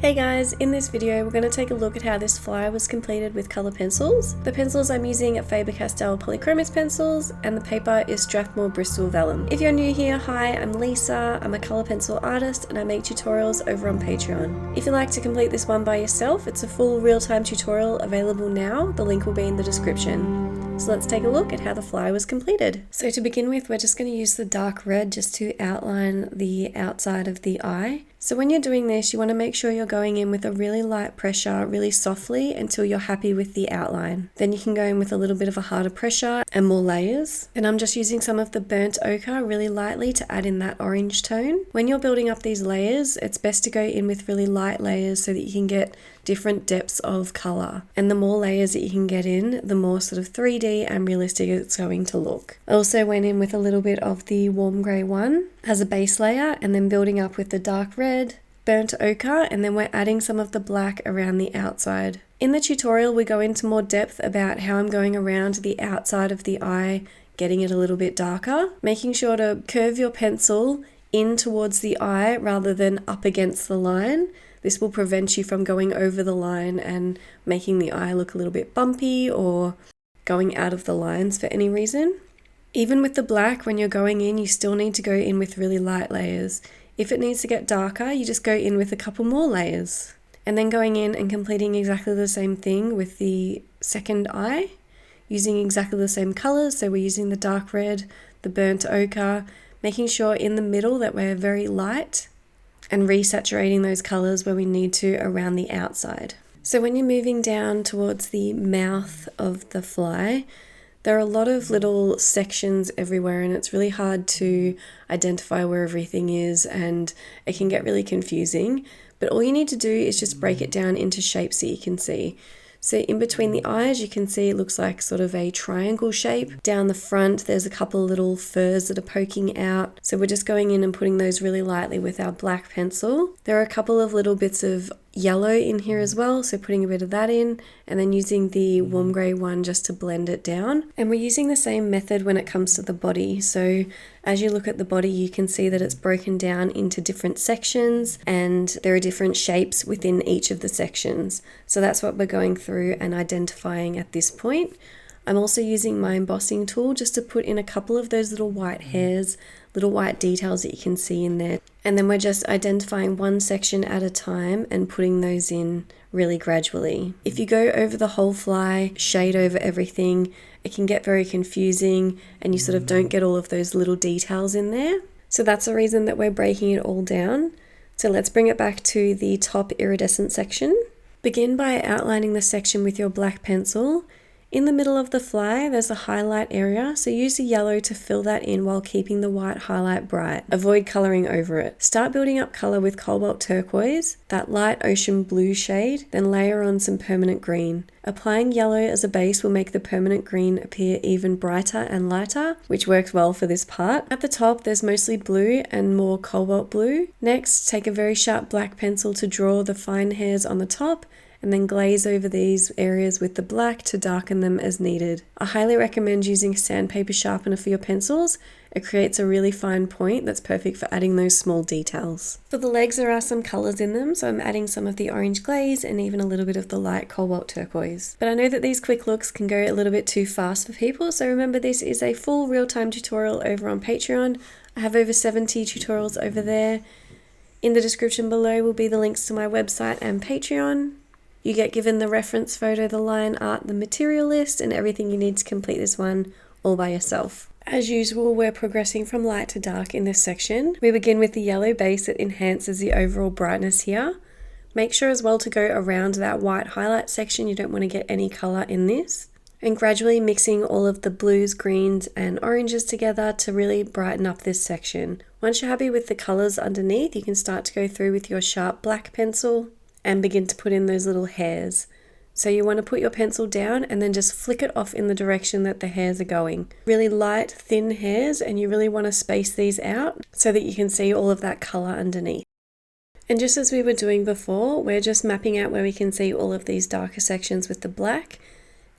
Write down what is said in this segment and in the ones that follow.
Hey guys, in this video we're going to take a look at how this fly was completed with colour pencils. The pencils I'm using are Faber-Castell Polychromos pencils and the paper is Strathmore Bristol Vellum. If you're new here, hi, I'm Lisa, I'm a colour pencil artist and I make tutorials over on Patreon. If you'd like to complete this one by yourself, it's a full real-time tutorial available now, the link will be in the description. So let's take a look at how the fly was completed. So to begin with, we're just going to use the dark red just to outline the outside of the eye. So when you're doing this, you want to make sure you're going in with a really light pressure, really softly until you're happy with the outline. Then you can go in with a little bit of a harder pressure and more layers. And I'm just using some of the burnt ochre really lightly to add in that orange tone. When you're building up these layers, it's best to go in with really light layers so that you can get different depths of colour. And the more layers that you can get in, the more sort of 3D and realistic it's going to look. I also went in with a little bit of the warm grey one as a base layer and then building up with the dark red, burnt ochre, and then we're adding some of the black around the outside. In the tutorial we go into more depth about how I'm going around the outside of the eye, getting it a little bit darker, making sure to curve your pencil in towards the eye rather than up against the line. This will prevent you from going over the line and making the eye look a little bit bumpy or going out of the lines for any reason. Even with the black, when you're going in, you still need to go in with really light layers. If it needs to get darker, you just go in with a couple more layers. And then going in and completing exactly the same thing with the second eye, using exactly the same colours. So we're using the dark red, the burnt ochre, making sure in the middle that we're very light, and resaturating those colours where we need to around the outside. So when you're moving down towards the mouth of the fly, there are a lot of little sections everywhere and it's really hard to identify where everything is and it can get really confusing. But all you need to do is just break it down into shapes that you can see. So in between the eyes, you can see it looks like sort of a triangle shape. Down the front, there's a couple of little furs that are poking out. So we're just going in and putting those really lightly with our black pencil. There are a couple of little bits of yellow in here as well, so putting a bit of that in and then using the warm grey one just to blend it down. And we're using the same method when it comes to the body. So as you look at the body, you can see that it's broken down into different sections and there are different shapes within each of the sections. So that's what we're going through and identifying at this point. I'm also using my embossing tool just to put in a couple of those little white hairs, little white details that you can see in there. And then we're just identifying one section at a time and putting those in really gradually. If you go over the whole fly, shade over everything, it can get very confusing and you sort of don't get all of those little details in there. So that's the reason that we're breaking it all down. So let's bring it back to the top iridescent section. Begin by outlining the section with your black pencil. In the middle of the fly, there's a highlight area, so use the yellow to fill that in while keeping the white highlight bright. Avoid colouring over it. Start building up colour with cobalt turquoise, that light ocean blue shade, then layer on some permanent green. Applying yellow as a base will make the permanent green appear even brighter and lighter, which works well for this part. At the top, there's mostly blue and more cobalt blue. Next, take a very sharp black pencil to draw the fine hairs on the top, and then glaze over these areas with the black to darken them as needed. I highly recommend using a sandpaper sharpener for your pencils. It creates a really fine point that's perfect for adding those small details. For the legs, there are some colours in them, so I'm adding some of the orange glaze and even a little bit of the light cobalt turquoise. But I know that these quick looks can go a little bit too fast for people, so remember this is a full real-time tutorial over on Patreon. I have over 70 tutorials over there. In the description below will be the links to my website and Patreon. You get given the reference photo, the line art, the material list, and everything you need to complete this one all by yourself. As usual, we're progressing from light to dark in this section. We begin with the yellow base that enhances the overall brightness here. Make sure as well to go around that white highlight section. You don't want to get any colour in this. And gradually mixing all of the blues, greens, and oranges together to really brighten up this section. Once you're happy with the colours underneath, you can start to go through with your sharp black pencil and begin to put in those little hairs. So you want to put your pencil down and then just flick it off in the direction that the hairs are going. Really light, thin hairs, and you really want to space these out so that you can see all of that colour underneath. And just as we were doing before, we're just mapping out where we can see all of these darker sections with the black.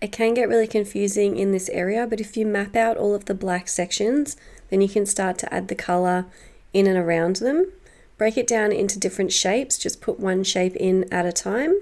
It can get really confusing in this area, but if you map out all of the black sections, then you can start to add the colour in and around them. break it down into different shapes. Just put one shape in at a time.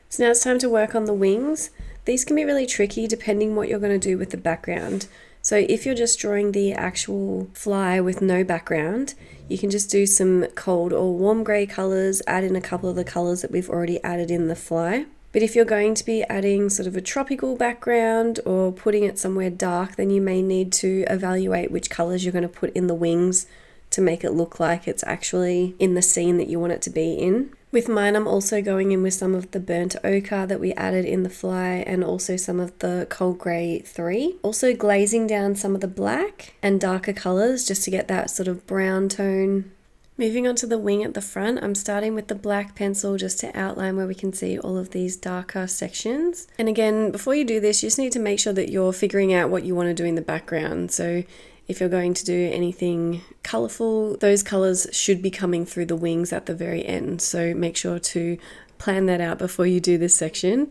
So now it's time to work on the wings. These can be really tricky depending what you're going to do with the background. So if you're just drawing the actual fly with no background, you can just do some cold or warm grey colours, add in a couple of the colours that we've already added in the fly. But if you're going to be adding sort of a tropical background or putting it somewhere dark, then you may need to evaluate which colours you're going to put in the wings to make it look like it's actually in the scene that you want it to be in. With mine, I'm also going in with some of the burnt ochre that we added in the fly and also some of the cold grey 3. Also glazing down some of the black and darker colours just to get that sort of brown tone. Moving on to the wing at the front, I'm starting with the black pencil just to outline where we can see all of these darker sections. And again, before you do this, you just need to make sure that you're figuring out what you want to do in the background. So if you're going to do anything colourful, those colours should be coming through the wings at the very end. So make sure to plan that out before you do this section.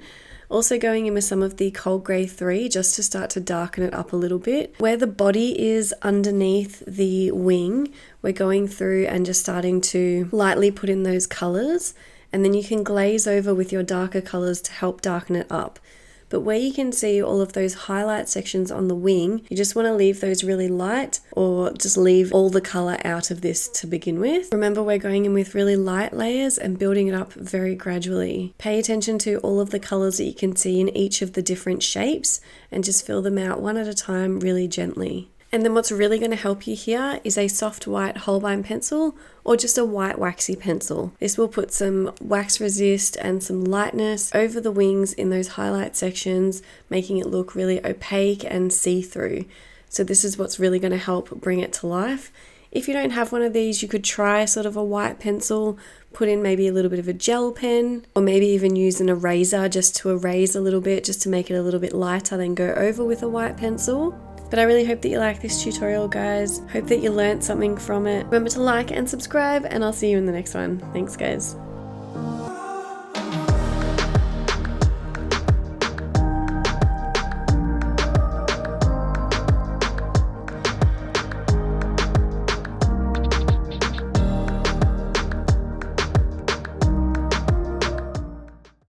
Also going in with some of the cold grey 3 just to start to darken it up a little bit. Where the body is underneath the wing, we're going through and just starting to lightly put in those colours, and then you can glaze over with your darker colours to help darken it up. But where you can see all of those highlight sections on the wing, you just want to leave those really light or just leave all the colour out of this to begin with. Remember, we're going in with really light layers and building it up very gradually. Pay attention to all of the colours that you can see in each of the different shapes and just fill them out one at a time really gently. And then what's really going to help you here is a soft white Holbein pencil or just a white waxy pencil. This will put some wax resist and some lightness over the wings in those highlight sections, making it look really opaque and see-through. So this is what's really going to help bring it to life. If you don't have one of these, you could try sort of a white pencil, put in maybe a little bit of a gel pen, or maybe even use an eraser just to erase a little bit, just to make it a little bit lighter, then go over with a white pencil. But I really hope that you like this tutorial, guys. Hope that you learnt something from it. Remember to like and subscribe, and I'll see you in the next one. Thanks, guys.